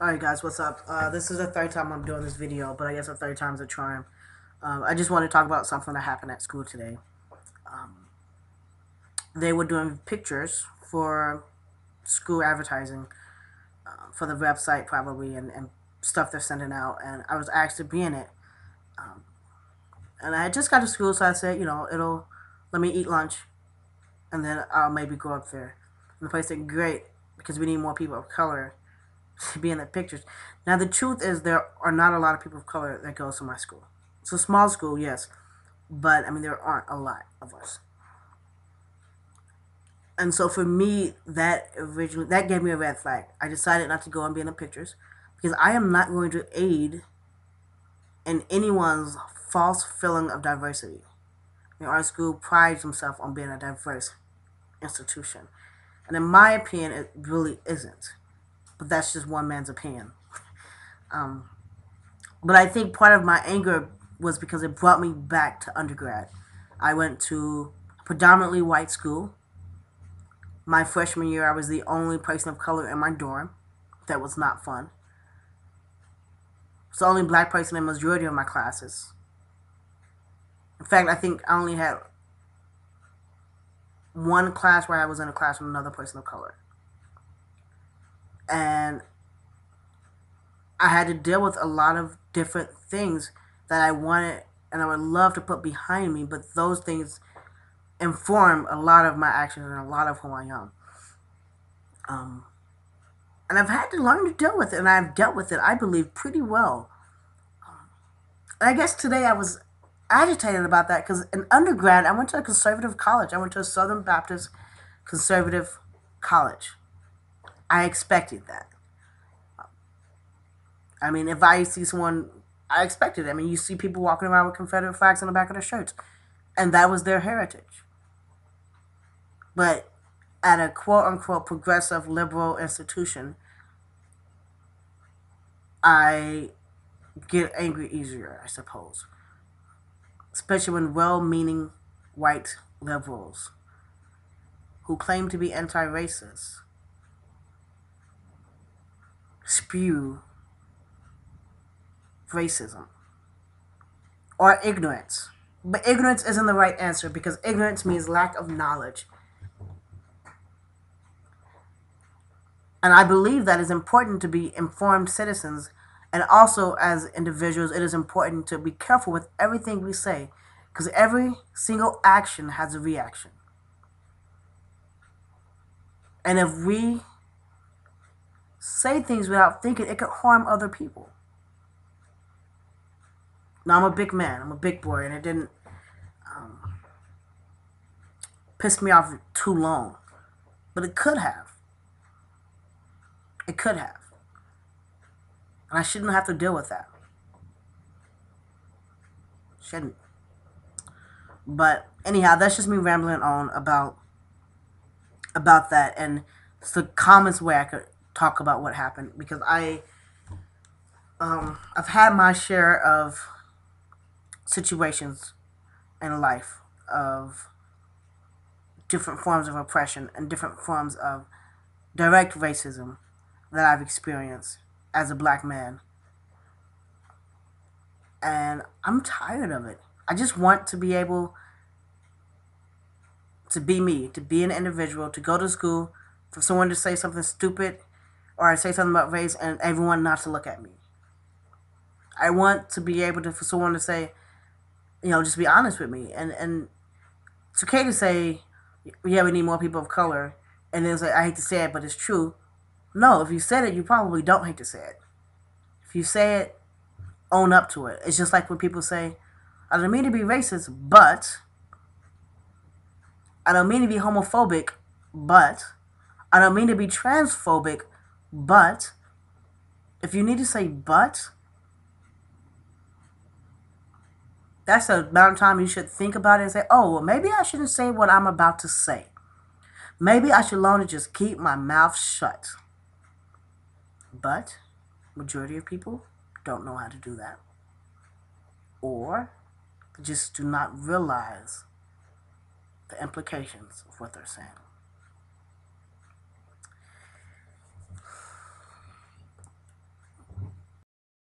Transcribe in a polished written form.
Alright guys, what's up? This is the third time I'm doing this video, but I guess the third time's a charm. I just want to talk about something that happened at school today. Um, they were doing pictures for school advertising, for the website probably, and stuff they're sending out, and I was asked to be in it. Um, and I had just got to school, so I said, it'll let me eat lunch, and then I'll maybe go up there. And the place said, great, because we need more people of color to be in the pictures. Now, the truth is, there are not a lot of people of color that goes to my school. It's a small school, yes, but I mean, there aren't a lot of us. And so for me, that gave me a red flag. I decided not to go and be in the pictures because I am not going to aid in anyone's false feeling of diversity. Our school prides himself on being a diverse institution. And in my opinion, it really isn't. But that's just one man's opinion. Um, but I think part of my anger was because it brought me back to undergrad. I went to a predominantly white school. My freshman year, I was the only person of color in my dorm. That was not fun. I was the only black person in the majority of my classes. In fact, I think I only had one class where I was in a class with another person of color. And I had to deal with a lot of different things that I wanted and I would love to put behind me, but those things inform a lot of my actions and a lot of who I am. Um, and I've had to learn to deal with it, and I've dealt with it, I believe, pretty well. And I guess today I was agitated about that because in undergrad, I went to a conservative college. I went to a Southern Baptist conservative college. I expected that. I mean, if I see someone, I expected it. I mean, you see people walking around with Confederate flags on the back of their shirts, and that was their heritage. But at a quote unquote progressive liberal institution, I get angry easier, I suppose. Especially when well meaning white liberals who claim to be anti racist spew racism or ignorance. But ignorance isn't the right answer because ignorance means lack of knowledge. And I believe that it's important to be informed citizens. And also, as individuals, it is important to be careful with everything we say because every single action has a reaction. And if we say things without thinking, it could harm other people. Now, I'm a big man, I'm a big boy, and it didn't um, piss me off too long. But it could have. It could have. And I shouldn't have to deal with that. Shouldn't. But anyhow, that's just me rambling on about that, and it's the calmest way I could talk about what happened because I've had my share of situations in life of different forms of oppression and different forms of direct racism that I've experienced as a black man, and I'm tired of it. I just want to be able to be me, to be an individual, to go to school, for someone to say something stupid or I say something about race and everyone not to look at me. I want to be able to, for someone to say, just be honest with me. And it's okay to say, yeah, we need more people of color. And then say, I hate to say it, but it's true. No, if you said it, you probably don't hate to say it. If you say it, own up to it. It's just like when people say, I don't mean to be racist, but I don't mean to be homophobic, but I don't mean to be transphobic, but if you need to say but, that's the amount of time you should think about it and say, oh, well, maybe I shouldn't say what I'm about to say. Maybe I should learn to just keep my mouth shut. But majority of people don't know how to do that. Or just do not realize the implications of what they're saying.